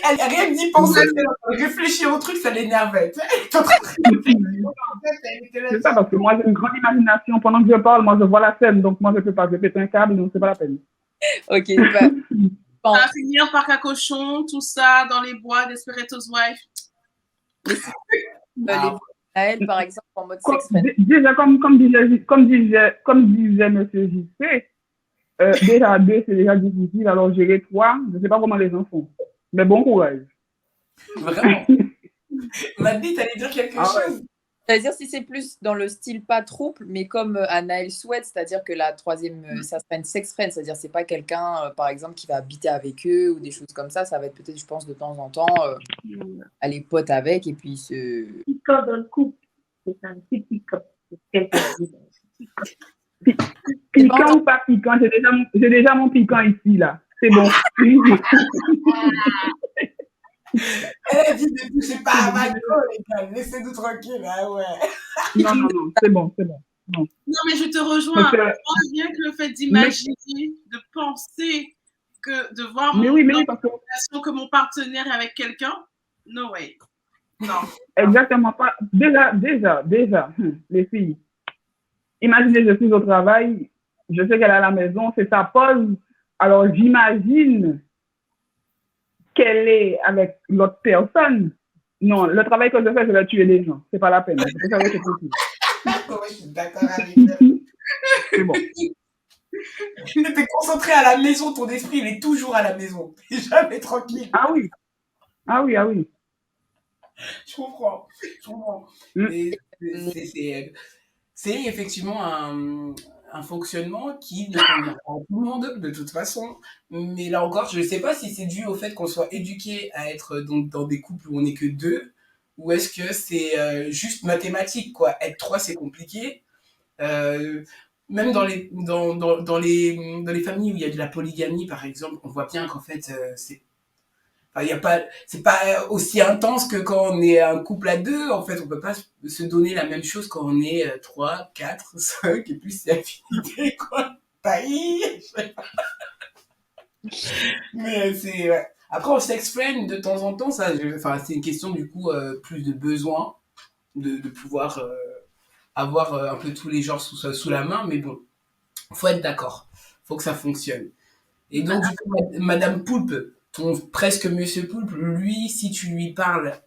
rien que d'y penser, réfléchir au truc, ça l'énervait. Elle est en train de réfléchir en tête, elle était là, C'est ça, parce que moi, j'ai une grande imagination. Pendant que je parle, moi, je vois la scène. Donc, moi, je ne peux pas. Je pète un câble, donc c'est pas la peine. Ok, bah, Ça va finir par cacochon, tout ça, dans les bois d'Esperitos Wife. mais si les Naël, par exemple, en mode Comme, sex friend. déjà, comme disait Monsieur JC, déjà deux, c'est déjà difficile. Alors, gérer trois, je ne sais pas comment les gens font. Mais bon courage. Vraiment. Maddy, t'allais dire quelque chose? C'est-à-dire si c'est plus dans le style pas trouble, mais comme Anaël souhaite, c'est-à-dire que la troisième, ça serait une sex friend, c'est-à-dire c'est pas quelqu'un, par exemple, qui va habiter avec eux ou des choses comme ça. Ça va être peut-être, je pense, de temps en temps, aller pote avec et puis se... Piquant dans le couple. C'est un petit piquant. Piquant ou pas piquant, j'ai déjà mon piquant ici, là. C'est bon. Elle dit ne touchez pas à ma gueule, les gars. Laissez-nous tranquille, ah ouais. Non, c'est bon. Non, mais je te rejoins. Rien que le fait d'imaginer, de penser de voir mon relation que mon partenaire est avec quelqu'un, no way. Non. Exactement pas. Déjà, les filles. Imaginez, je suis au travail, je sais qu'elle est à la maison, c'est sa pause. Alors, j'imagine qu'elle est avec l'autre personne. Non, le travail que je fais, je vais tuer les gens. C'est pas la peine. Vous savez que c'est possible. Je suis d'accord avec elle. C'est bon. T'es concentré à la maison, ton esprit, il est toujours à la maison. T'es jamais tranquille. Ah oui. Je comprends. C'est effectivement un fonctionnement qui ne convient pas à tout le monde, de toute façon. Mais là encore, je ne sais pas si c'est dû au fait qu'on soit éduqué à être donc, dans des couples où on n'est que deux, ou est-ce que c'est juste mathématique, quoi. Être trois, c'est compliqué. Même dans les familles où il y a de la polygamie, par exemple, on voit bien qu'en fait, c'est pas aussi intense que quand on est un couple à deux. En fait, on peut pas se donner la même chose quand on est 3, 4, 5, et puis c'est affinité, quoi. Mais c'est... Ouais. Après, en sex friend, de temps en temps, c'est une question, du coup, plus de besoin de pouvoir avoir un peu tous les genres sous la main, mais bon, faut être d'accord. Faut que ça fonctionne. Et donc, du coup, Madame Poulpe, ton presque Monsieur Poulpe, lui, si tu lui parles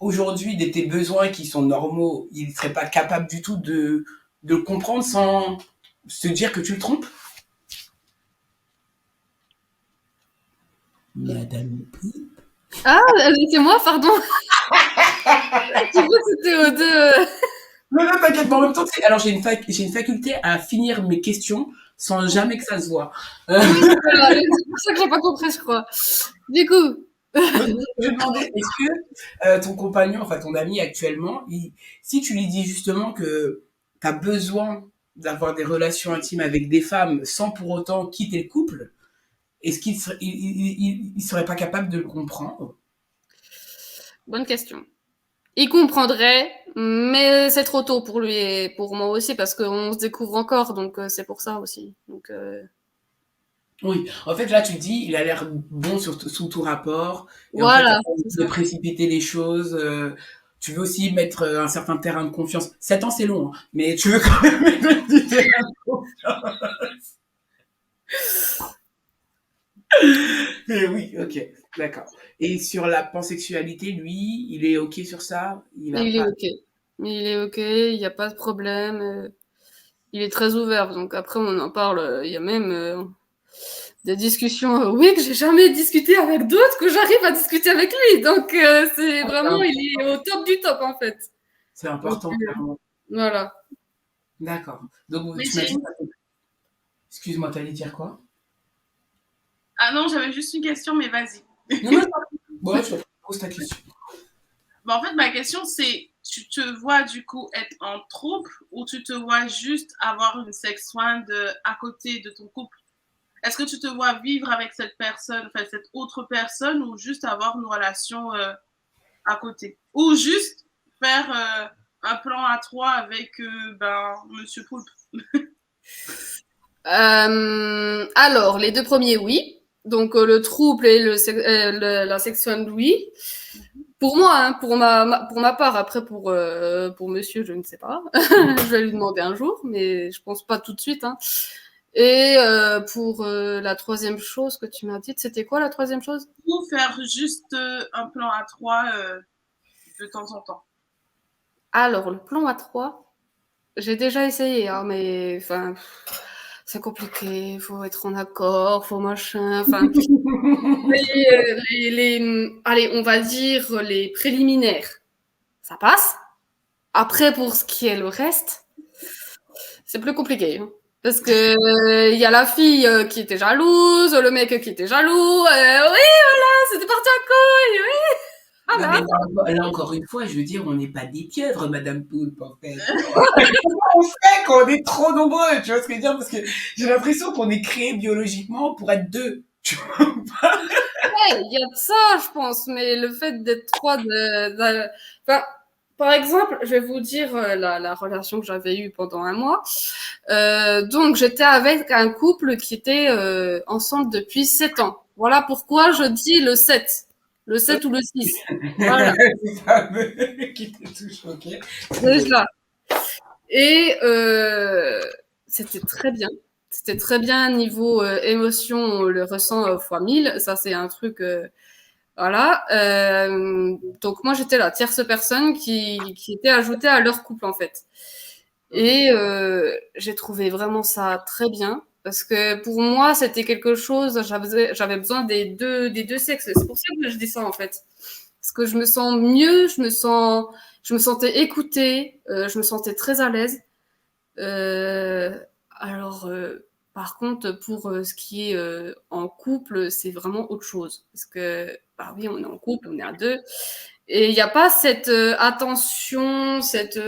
aujourd'hui de tes besoins qui sont normaux, il ne serait pas capable du tout de le comprendre sans se dire que tu le trompes? Madame Poulpe. Ah, c'est moi, pardon. Tu vois, c'était aux deux. Non, t'inquiète, mais en même temps, alors j'ai une faculté à finir mes questions sans jamais que ça se voit. Oui, c'est pour ça que j'ai pas compris, je crois. Du coup. Je me demandais, est-ce que ton compagnon, enfin ton ami actuellement, si tu lui dis justement que tu as besoin d'avoir des relations intimes avec des femmes sans pour autant quitter le couple, est-ce qu'il serait pas capable de le comprendre? Bonne question. Il comprendrait, mais c'est trop tôt pour lui et pour moi aussi parce qu'on se découvre encore, donc c'est pour ça aussi. Donc, Oui, en fait là tu dis, il a l'air bon sous tout rapport, et voilà, en fait de précipiter les choses, tu veux aussi mettre un certain terrain de confiance. 7 ans c'est long, hein, mais tu veux quand même mettre un petit terrain de confiance. Mais oui, ok, d'accord. Et sur la pansexualité, lui, il est ok sur ça? Il est ok. Il est ok, il n'y a pas de problème. Il est très ouvert, donc après on en parle. Il y a même des discussions, oui, que j'ai jamais discuté avec d'autres, que j'arrive à discuter avec lui. Donc c'est vraiment, il est au top du top en fait. C'est important, clairement. Voilà. D'accord. Donc tu m'as dit... Excuse-moi, t'allais dire quoi? Ah non, j'avais juste une question, mais vas-y. Non, bon, je te pose ta question. Bah, en fait, ma question, c'est, tu te vois du coup être en trouble ou tu te vois juste avoir une sex friend à côté de ton couple? Est-ce que tu te vois vivre avec cette personne, enfin cette autre personne, ou juste avoir une relation à côté? Ou juste faire un plan à trois avec Monsieur Poulpe? Alors, les deux premiers, oui. Donc le trouble et la section oui. Pour moi, hein, pour ma part, après pour monsieur, je ne sais pas. Je vais lui demander un jour, mais je pense pas tout de suite. Hein. Et pour la troisième chose que tu m'as dite, c'était quoi la troisième chose? Ou faire juste un plan à 3 de temps en temps. Alors, le plan à 3, j'ai déjà essayé, hein, mais enfin, c'est compliqué, il faut être en accord, faut machin, enfin, allez, on va dire les préliminaires, ça passe. Après, pour ce qui est le reste, c'est plus compliqué. Hein. Parce que y a la fille qui était jalouse, le mec qui était jaloux. Oui, voilà, c'était parti en couille. Oui, Non, voilà. mais là, encore une fois, je veux dire, on n'est pas des pieuvres, Madame Poulpe, en fait. On fait qu'on est trop nombreux, tu vois ce que je veux dire? Parce que j'ai l'impression qu'on est créé biologiquement pour être deux. Tu vois? Ouais, il y a de ça, je pense. Mais le fait d'être trois, enfin, par exemple, je vais vous dire la relation que j'avais eue pendant un mois. Donc, j'étais avec un couple qui était ensemble depuis 7 ans. Voilà pourquoi je dis le 7. Le 7 ou le 6. Voilà. C'est ça, qui était tout choqué. Déjà. Et c'était très bien. C'était très bien niveau émotion, on le ressent fois 1000. Ça, c'est un truc... voilà. Donc, moi, j'étais la tierce personne qui était ajoutée à leur couple, en fait. Et j'ai trouvé vraiment ça très bien. Parce que pour moi, c'était quelque chose, j'avais besoin des deux sexes. C'est pour ça que je dis ça, en fait. Parce que je me sens mieux, je me sentais écoutée, je me sentais très à l'aise. Alors, par contre, pour ce qui est en couple, c'est vraiment autre chose. Parce que, bah oui, on est en couple, on est à deux. Et il n'y a pas cette attention, cette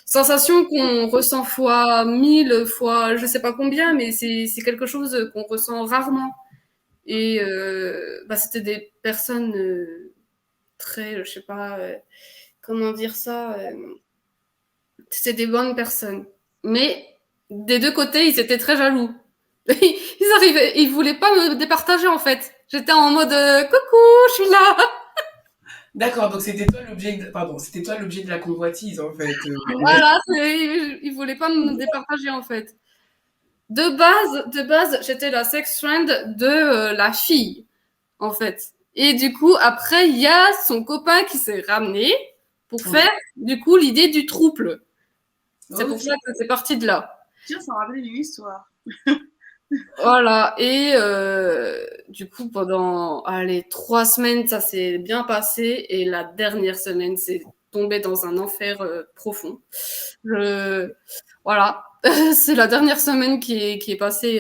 sensation qu'on ressent fois 1000, fois je sais pas combien, mais c'est quelque chose qu'on ressent rarement. Et bah, c'était des personnes très, je sais pas, comment dire ça, c'est des bonnes personnes. Mais des deux côtés, ils étaient très jaloux. Ils voulaient pas me départager en fait. J'étais en mode coucou, je suis là. D'accord, donc c'était toi l'objet c'était toi l'objet de la convoitise, en fait. Voilà, ils voulaient pas me départager en fait. De base, j'étais la sex friend de la fille en fait. Et du coup, après, il y a son copain qui s'est ramené pour faire du coup l'idée du trouble. C'est pour ça que c'est parti de là. Tiens, ça me rappelle une histoire. Voilà, et du coup, pendant 3 semaines, ça s'est bien passé, et la dernière semaine, c'est tombé dans un enfer profond. Voilà, c'est la dernière semaine qui est passée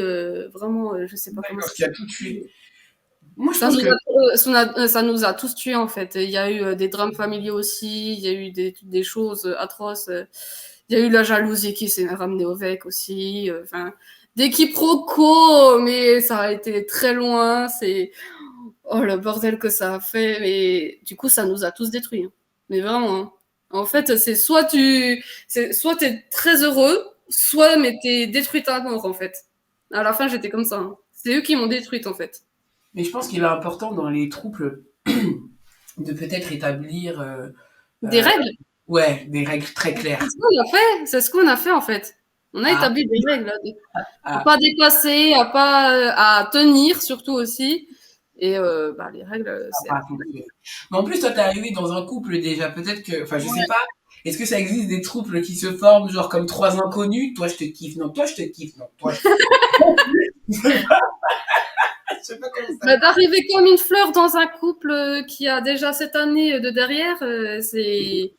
vraiment, je sais pas comment ça qui a tout tué. Moi, je ça pense nous, que... ça nous a tous tués en fait. Il y a eu des drames familiaux aussi, il y a eu des choses atroces. Il y a eu la jalousie qui s'est ramenée au VEC aussi. Enfin, des quiproquos, mais ça a été très loin. C'est le bordel que ça a fait. Mais du coup, ça nous a tous détruits. Hein. Mais vraiment. Hein. En fait, c'est soit t'es très heureux, soit mais t'es détruite à mort en fait. À la fin, j'étais comme ça. Hein. C'est eux qui m'ont détruite en fait. Mais je pense qu'il est important dans les troubles de peut-être établir... Des règles. Ouais, des règles très claires. C'est ce qu'on a fait en fait. On a établi des règles. À pas dépasser, à tenir surtout aussi. Et les règles, c'est... Mais en plus, toi, t'es arrivé dans un couple déjà. Peut-être que... Enfin, je sais pas. Est-ce que ça existe des troubles qui se forment genre comme 3 inconnus? Toi, je te kiffe. Non, toi, je te kiffe. Non, toi, je te kiffe. Je sais pas comment ça. D'arriver comme une fleur dans un couple qui a déjà cette année de derrière, c'est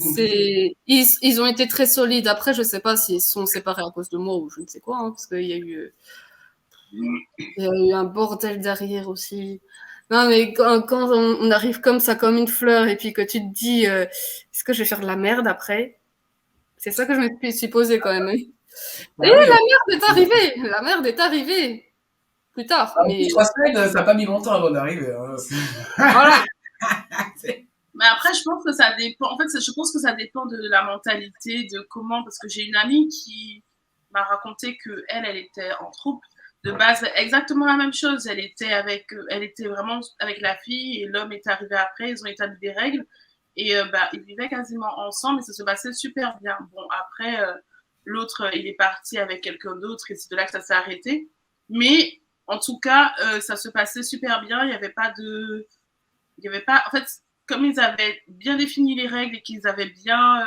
compliqué. Ils ont été très solides. Après, je sais pas s'ils sont séparés à cause de moi ou je ne sais quoi, hein, parce qu'il y a eu un bordel derrière aussi. Non, mais quand on arrive comme ça, comme une fleur, et puis que tu te dis, est-ce que je vais faire de la merde après? C'est ça que je me suis posé quand même. La merde est arrivée. La merde est arrivée. Plus tard. Mais 3 semaines, ça n'a pas mis longtemps avant d'arriver. Hein. Voilà. Mais après, je pense que ça dépend. En fait, je pense que ça dépend de la mentalité, de comment. Parce que j'ai une amie qui m'a raconté que elle était en trouble de base exactement la même chose. Elle était vraiment avec la fille et l'homme est arrivé après. Ils ont établi des règles et ils vivaient quasiment ensemble et ça se passait super bien. Bon, après, l'autre, il est parti avec quelqu'un d'autre et c'est de là que ça s'est arrêté. Mais en tout cas, ça se passait super bien. Il n'y avait pas de... En fait, comme ils avaient bien défini les règles et qu'ils avaient bien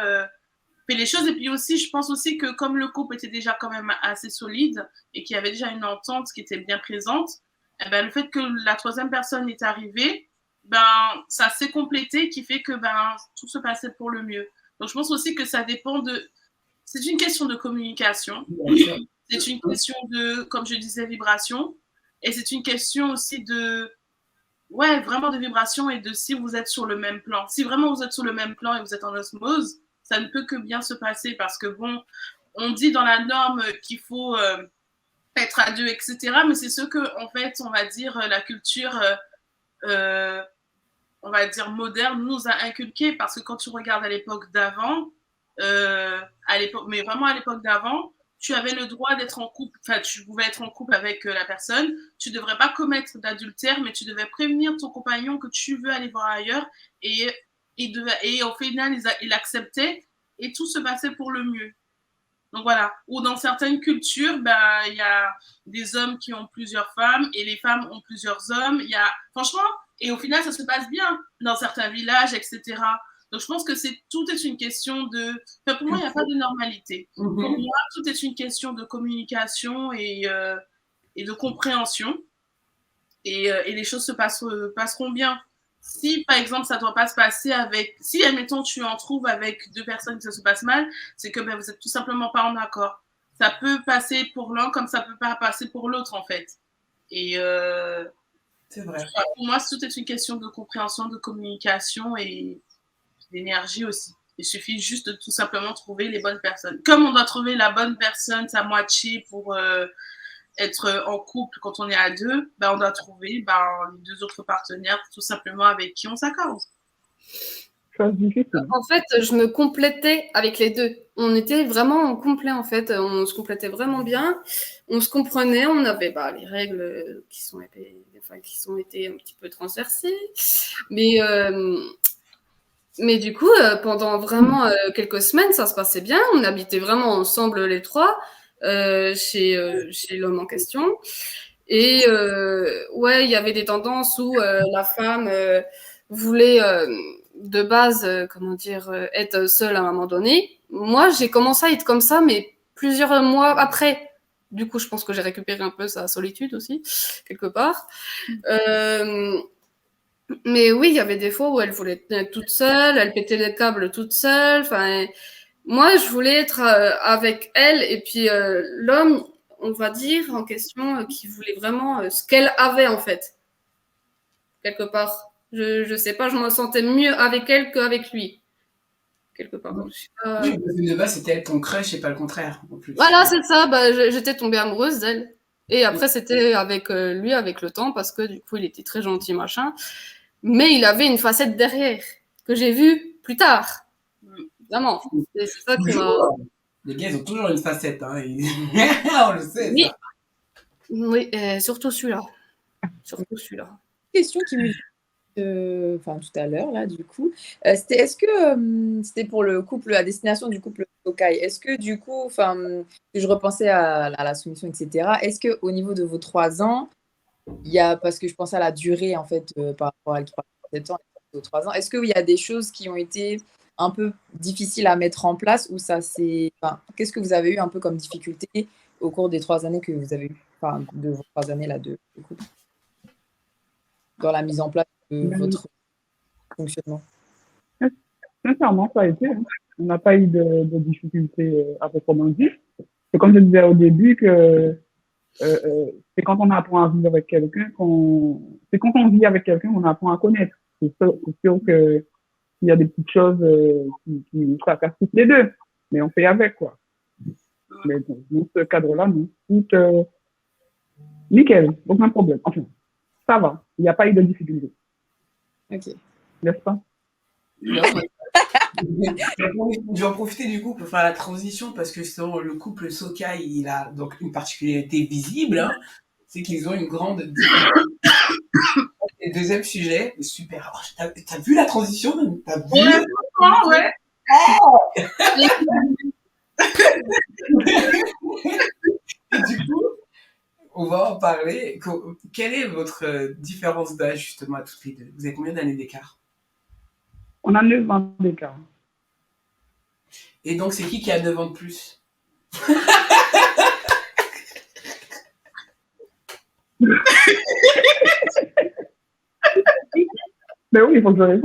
fait les choses. Et puis aussi, je pense aussi que comme le couple était déjà quand même assez solide et qu'il y avait déjà une entente qui était bien présente, le fait que la troisième personne est arrivée, ça s'est complété, qui fait que tout se passait pour le mieux. Donc je pense aussi que ça dépend de... C'est une question de communication. C'est une question de, comme je disais, vibration. Et c'est une question aussi de... Ouais, vraiment de vibration et de si vous êtes sur le même plan. Si vraiment vous êtes sur le même plan et vous êtes en osmose, ça ne peut que bien se passer parce que bon, on dit dans la norme qu'il faut être à deux, etc. Mais c'est ce que, en fait, on va dire, la culture, on va dire, moderne nous a inculqué parce que quand tu regardes à l'époque d'avant, mais vraiment à l'époque d'avant, tu avais le droit d'être en couple, enfin, tu pouvais être en couple avec la personne, tu ne devrais pas commettre d'adultère, mais tu devais prévenir ton compagnon que tu veux aller voir ailleurs, et au final, il acceptait, et tout se passait pour le mieux. Donc voilà. Ou dans certaines cultures, il y a des hommes qui ont plusieurs femmes, et les femmes ont plusieurs hommes. Franchement, et au final, ça se passe bien dans certains villages, etc. Donc, je pense que tout est une question de... Enfin, pour moi, il n'y a pas de normalité. Pour moi, tout est une question de communication et de compréhension. Et les choses passeront bien. Si, par exemple, ça ne doit pas se passer avec... Si, admettons, tu en trouves avec deux personnes que ça se passe mal, c'est que vous n'êtes tout simplement pas en accord. Ça peut passer pour l'un comme ça ne peut pas passer pour l'autre, en fait. Et... c'est vrai. Pour moi, tout est une question de compréhension, de communication et d'énergie aussi. Il suffit juste de tout simplement trouver les bonnes personnes. Comme on doit trouver la bonne personne, sa moitié pour être en couple quand on est à deux, on doit trouver les deux autres partenaires tout simplement avec qui on s'accorde. En fait, je me complétais avec les deux. On était vraiment complet en fait. On se complétait vraiment bien. On se comprenait. On avait les règles qui ont été un petit peu transversées. Mais du coup, pendant vraiment quelques semaines, ça se passait bien. On habitait vraiment ensemble les trois chez l'homme en question. Et ouais, il y avait des tendances où la femme voulait de base, être seule à un moment donné. Moi, j'ai commencé à être comme ça, mais plusieurs mois après. Du coup, je pense que j'ai récupéré un peu sa solitude aussi, quelque part. Mais oui, il y avait des fois où elle voulait être toute seule, elle pétait les câbles toute seule. Enfin, moi, je voulais être avec elle et puis l'homme, on va dire, en question, qui voulait vraiment ce qu'elle avait en fait, quelque part. Je sais pas, je me sentais mieux avec elle qu'avec lui, quelque part. Oui, parce que de base, c'était elle ton crush et pas le contraire, en plus. Voilà, c'est ça. J'étais tombée amoureuse d'elle. Et après, c'était avec lui, avec le temps, parce que du coup, il était très gentil, machin. Mais il avait une facette derrière, que j'ai vue plus tard. Vraiment. C'est ça qui m'a... Les gars, ils ont toujours une facette, hein. On le sait, Oui, ça. oui, surtout celui-là. Surtout celui-là. Question qui me tout à l'heure là du coup, c'était est-ce que c'était pour le couple à destination du couple Tokai, est-ce que du coup je repensais à la soumission, etc., est-ce que au niveau de vos 3 ans, il y a, parce que je pensais à la durée en fait par rapport à 7 ans aux 3 ans, est-ce qu'il y a des choses qui ont été un peu difficiles à mettre en place, ou ça c'est, qu'est-ce que vous avez eu un peu comme difficulté au cours des 3 années que vous avez eu, de vos 3 années là de couple, dans la mise en place de votre fonctionnement? Sincèrement, ça a été. On n'a pas eu de difficultés à proprement dit. C'est comme je disais au début que c'est quand on apprend à vivre avec quelqu'un c'est quand on vit avec quelqu'un qu'on apprend à connaître. C'est sûr que il y a des petites choses qui fracassent toutes les deux, mais on fait avec, quoi. Mais bon, dans ce cadre-là, non. Tout nickel, aucun problème. Enfin, ça va. Il n'y a pas eu de difficulté. Ok. N'est-ce pas? Non, je vais en profiter du coup pour faire la transition, parce que le couple Sokai, il a donc une particularité visible, hein. c'est qu'ils ont une grande différence. Et deuxième sujet, super. Oh, t'as vu la transition? T'as vu? Ouais, franchement, ouais. Et du coup, on va en parler. Quelle est votre différence d'âge, justement, à toutes les deux? Vous avez combien d'années d'écart? On a 9 ans d'écart. Et donc, c'est qui a 9 ans de plus? Mais oui, il faut que je réponde.